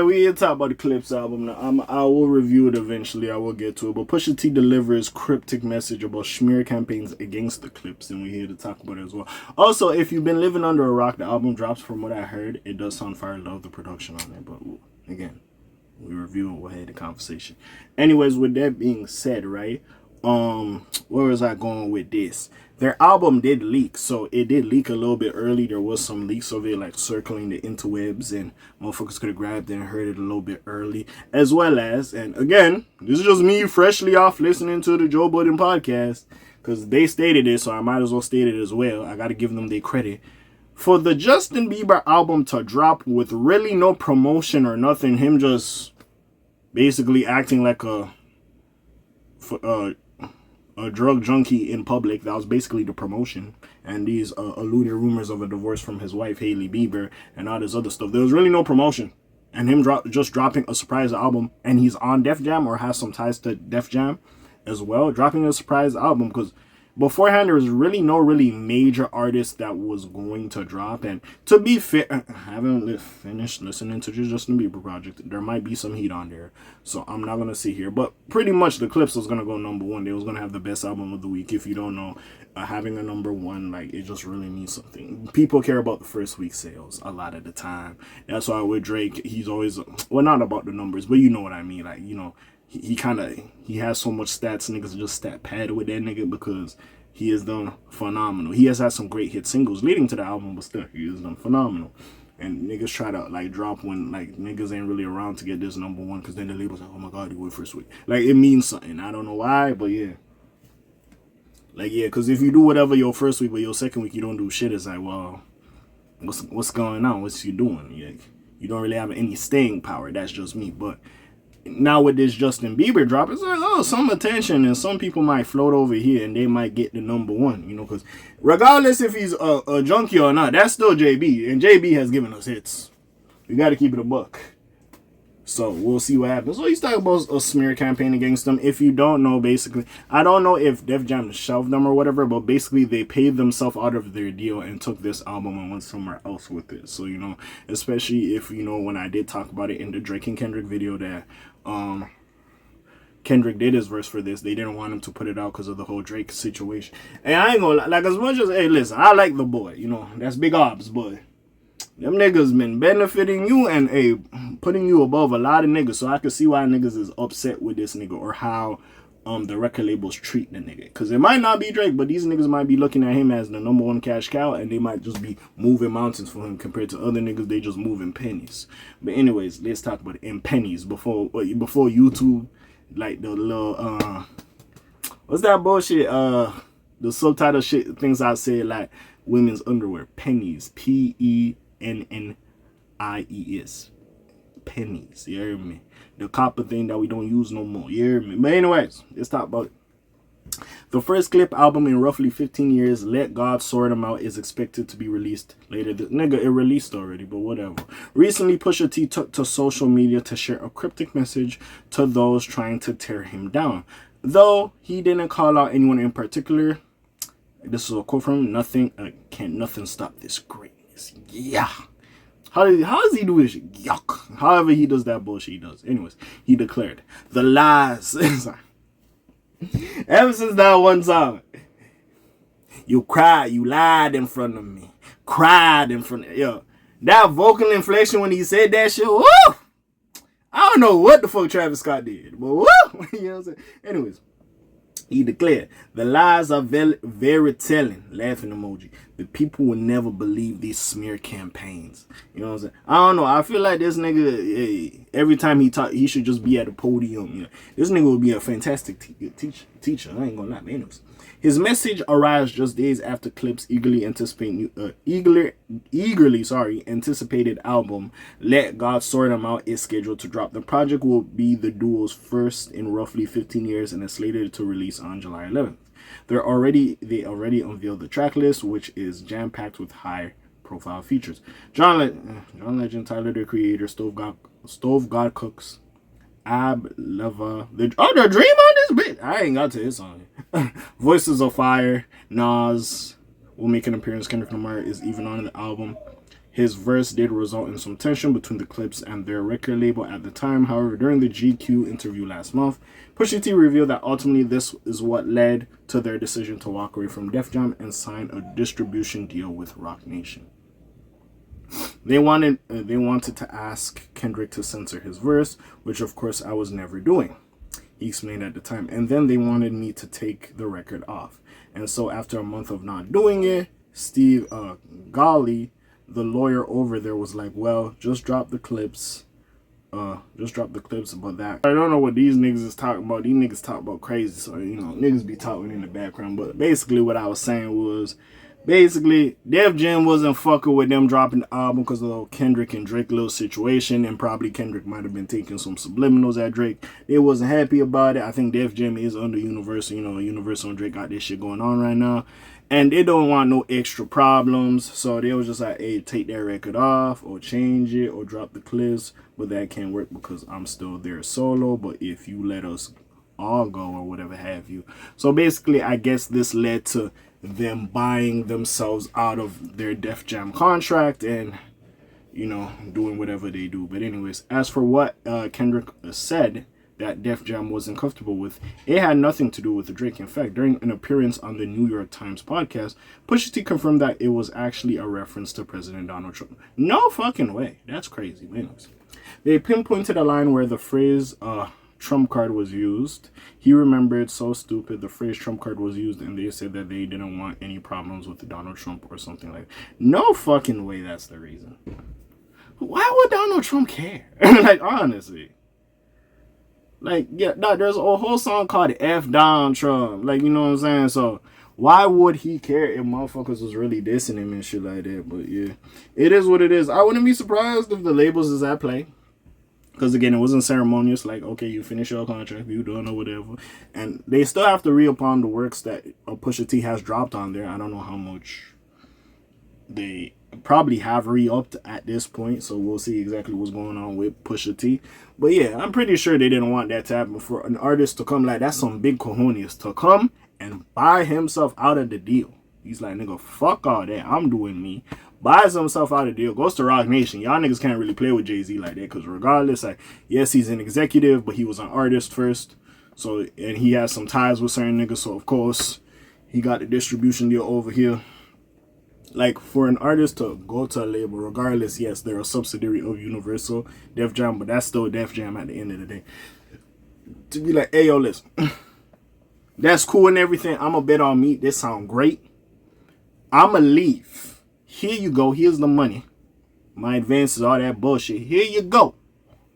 We here to talk about the Clipse album. Now, I will review it eventually. I will get to it. But Pusha T delivers cryptic message about smear campaigns against the Clipse, and we're here to talk about it as well. Also, if you've been living under a rock, the album drops. From what I heard, it does sound fire. Love the production on it. But again, we review it. We'll have the conversation. Anyways, with that being said, right? Where was I going with this? Their album did leak, so it did leak a little bit early. There was some leaks of it like circling the interwebs, and motherfuckers could have grabbed it and heard it a little bit early, as well as, and again, this is just me freshly off listening to the Joe Budden podcast, because they stated it, so I might as well state it as well. I gotta give them their credit. For the Justin Bieber album to drop with really no promotion or nothing, him just basically acting like a drug junkie in public. That was basically the promotion, and these alluded rumors of a divorce from his wife Hailey Bieber and all this other stuff. There was really no promotion, and him just dropping a surprise album, and he's on Def Jam or has some ties to Def Jam as well, dropping a surprise album, because beforehand there was really no major artist that was going to drop. And to be fair, I haven't finished listening to the Justin Bieber project. There might be some heat on there, so I'm not gonna sit here, but pretty much the Clipse was gonna go number one. They was gonna have the best album of the week. If you don't know, having a number one, like, it just really means something. People care about the first week sales a lot of the time. That's why with Drake, he's always, well, not about the numbers, but you know what I mean. Like, you know, he has so much stats, niggas just stat pad with that nigga, because he has done phenomenal. He has had some great hit singles leading to the album, but still, he has done phenomenal. And niggas try to like drop when like niggas ain't really around to get this number one, because then the label's like, oh my god, he went first week. Like, it means something. I don't know why, but yeah. Like, yeah, because if you do whatever your first week, but your second week you don't do shit, it's like, well, what's going on? What's you doing? Like, you don't really have any staying power. That's just me. But now with this Justin Bieber drop, it's like, oh, some attention, and some people might float over here and they might get the number one, you know, because regardless if he's a junkie or not, that's still JB, and JB has given us hits. We got to keep it a buck. So we'll see what happens. So he's talking about a smear campaign against them. If you don't know, basically, I don't know if Def Jam shelved them or whatever, but basically they paid themselves out of their deal and took this album and went somewhere else with it. So, you know, especially if, you know, when I did talk about it in the Drake and Kendrick video that Kendrick did his verse for this, they didn't want him to put it out because of the whole Drake situation. And I ain't gonna, like, as much as, hey, listen, I like the boy, you know, that's big obs, but them niggas been benefiting you and putting you above a lot of niggas. So I can see why niggas is upset with this nigga, or how the record labels treat the nigga. Because it might not be Drake, but these niggas might be looking at him as the number one cash cow, and they might just be moving mountains for him compared to other niggas. They just moving pennies. But anyways, let's talk about it in pennies before YouTube, like the little what's that bullshit, the subtitle shit things I say, like women's underwear, pennies, pennies, pennies, you hear me? The copper thing that we don't use no more, you hear me? But anyways, let's talk about it. The first Clip album in roughly 15 years, Let God Sort 'Em Out, is expected to be released later this... Nigga, it released already, but whatever. Recently, Pusha T took to social media to share a cryptic message to those trying to tear him down. Though he didn't call out anyone in particular, this is a quote from him: "Nothing, can't nothing stop this greatness." Yeah. How does he do this shit? Yuck. However he does that bullshit he does. Anyways, he declared, "The lies..." Ever since that one song, you cried, you lied in front of me, cried in front of... Yo, that vocal inflection when he said that shit, woo! I don't know what the fuck Travis Scott did, but woo! You know what I'm saying? Anyways, he declared, "The lies are very telling," laughing emoji. "The people will never believe these smear campaigns." You know what I'm saying? I don't know. I feel like this nigga, every time he talk, he should just be at a podium. You know? This nigga would be a fantastic teacher. I ain't gonna lie, man. His message arrives just days after Clip's eagerly anticipated album Let God Sort 'Em Out is scheduled to drop. The project will be the duo's first in roughly 15 years and is slated to release on July 11th. They already unveiled the track list, which is jam-packed with high-profile features. John Legend, Tyler the Creator, Stove God Cooks, Ab Leva, the Dream on this bit. I ain't got to his song. Voices of Fire, Nas will make an appearance. Kendrick Lamar is even on the album. His verse did result in some tension between the Clipse and their record label at the time. However, during the GQ interview last month, Pusha T revealed that ultimately this is what led to their decision to walk away from Def Jam and sign a distribution deal with Roc Nation. They wanted to ask Kendrick to censor his verse, which of course I was never doing, he explained at the time. And then they wanted me to take the record off. And so after a month of not doing it, Steve Golly, the lawyer over there, was like, well, just drop the clips. But that, I don't know what these niggas is talking about. These niggas talk about crazy, so niggas be talking in the background. But basically what I was saying was, Def Jam wasn't fucking with them dropping the album because of the Kendrick and Drake little situation, and probably Kendrick might have been taking some subliminals at Drake. They wasn't happy about it. I think Def Jam is under Universal. Universal and Drake got this shit going on right now, and they don't want no extra problems. So they was just like, hey, take that record off, or change it, or drop the clips. But that can't work because I'm still there solo. But if you let us all go, or whatever have you. So basically, I guess this led to them buying themselves out of their Def Jam contract and doing whatever they do. But anyways, as for what Kendrick said that Def Jam wasn't comfortable with, it had nothing to do with the Drake. In fact, during an appearance on the New York Times podcast, Pusha T confirmed that it was actually a reference to President Donald Trump. No fucking way. That's crazy. But anyways, they pinpointed a line where the phrase Trump card was used. He remembered, so stupid, the phrase Trump card was used, and they said that they didn't want any problems with Donald Trump or something like that. No fucking way that's the reason. Why would Donald Trump care? Like, honestly. Like, yeah, there's a whole song called F Down Trump. Like, you know what I'm saying? So, why would he care if motherfuckers was really dissing him and shit like that? But yeah, it is what it is. I wouldn't be surprised if the labels is at play. Because, again, it wasn't ceremonious. Like, okay, you finish your contract, you done or whatever. And they still have to re-upon the works that Pusha T has dropped on there. I don't know how much they probably have re-upped at this point. So we'll see exactly what's going on with Pusha T. But, yeah, I'm pretty sure they didn't want that to happen. For an artist to come, like, that's some big cojones. To come and buy himself out of the deal. He's like, nigga, fuck all that. I'm doing me. Buys himself out of the deal, goes to Roc Nation. Y'all niggas can't really play with Jay-Z like that, because regardless, like, yes, he's an executive, but he was an artist first. So, and he has some ties with certain niggas, so of course, he got the distribution deal over here. Like, for an artist to go to a label, regardless, yes, they're a subsidiary of Universal, Def Jam, but that's still Def Jam at the end of the day. To be like, hey, yo, listen, that's cool and everything. I'm a bet on me. This sound great. I'ma leave. Here you go. Here's the money. My advances, all that bullshit. Here you go.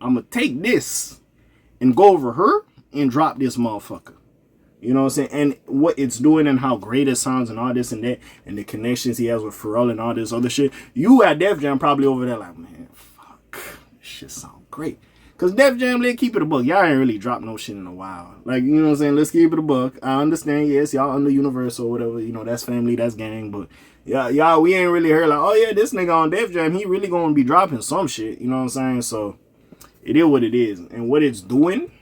I'm going to take this and go over her and drop this motherfucker. You know what I'm saying? And what it's doing and how great it sounds and all this and that. And the connections he has with Pharrell and all this other shit. You at Def Jam probably over there like, man, fuck. This shit sound great. Because Def Jam, let's keep it a buck. Y'all ain't really dropped no shit in a while. Like, you know what I'm saying? Let's keep it a buck. I understand, yes, y'all under Universal or whatever. That's family, that's gang. But y'all, we ain't really heard like, oh yeah, this nigga on Def Jam, he really gonna be dropping some shit. You know what I'm saying? So, it is what it is. And what it's doing,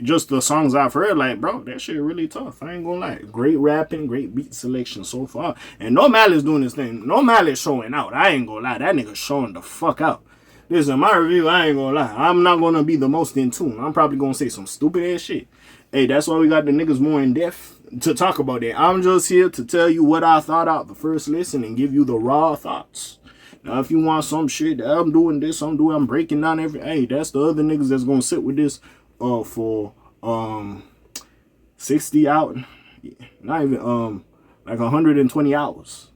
just the songs I've heard, like, bro, that shit really tough. I ain't gonna lie. Great rapping, great beat selection so far. And No Malice doing this thing. No Malice showing out. I ain't gonna lie. That nigga showing the fuck out. Listen, my review, I ain't gonna lie. I'm not gonna be the most in tune. I'm probably gonna say some stupid ass shit. Hey, that's why we got the niggas more in depth to talk about that. I'm just here to tell you what I thought out the first listen and give you the raw thoughts. Now, if you want some shit, I'm doing this, I'm breaking down hey, that's the other niggas that's gonna sit with this for 60 hours, not even like 120 hours.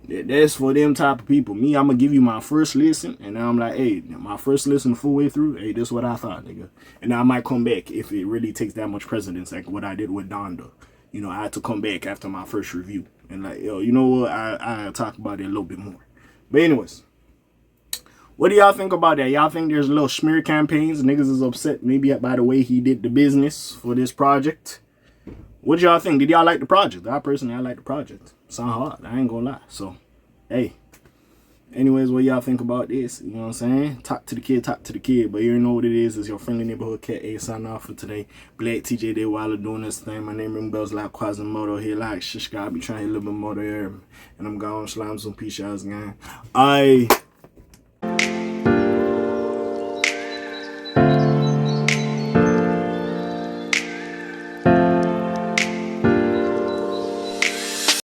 That's for them type of people. Me, I'm gonna give you my first listen, and now I'm like, hey, my first listen full way through, hey, this is what I thought, nigga. And I might come back if it really takes that much precedence, like what I did with Donda. I had to come back after my first review. And like, yo, you know what? I talk about it a little bit more. But anyways, what do y'all think about that? Y'all think there's little smear campaigns? Niggas is upset maybe by the way he did the business for this project. What y'all think? Did y'all like the project? I like the project. Sound hard. I ain't gonna lie. So, hey, Anyways, what y'all think about this? You know what I'm saying? Talk to the kid, talk to the kid. But you know what it is. It's your friendly neighborhood K.A. signing off for today. Black TJ Day while doing this thing. My name ring bells like Quasimodo here. Like, shish, I be trying to hit a little bit more there. And I'm gone. Slime some peace, y'all, gang.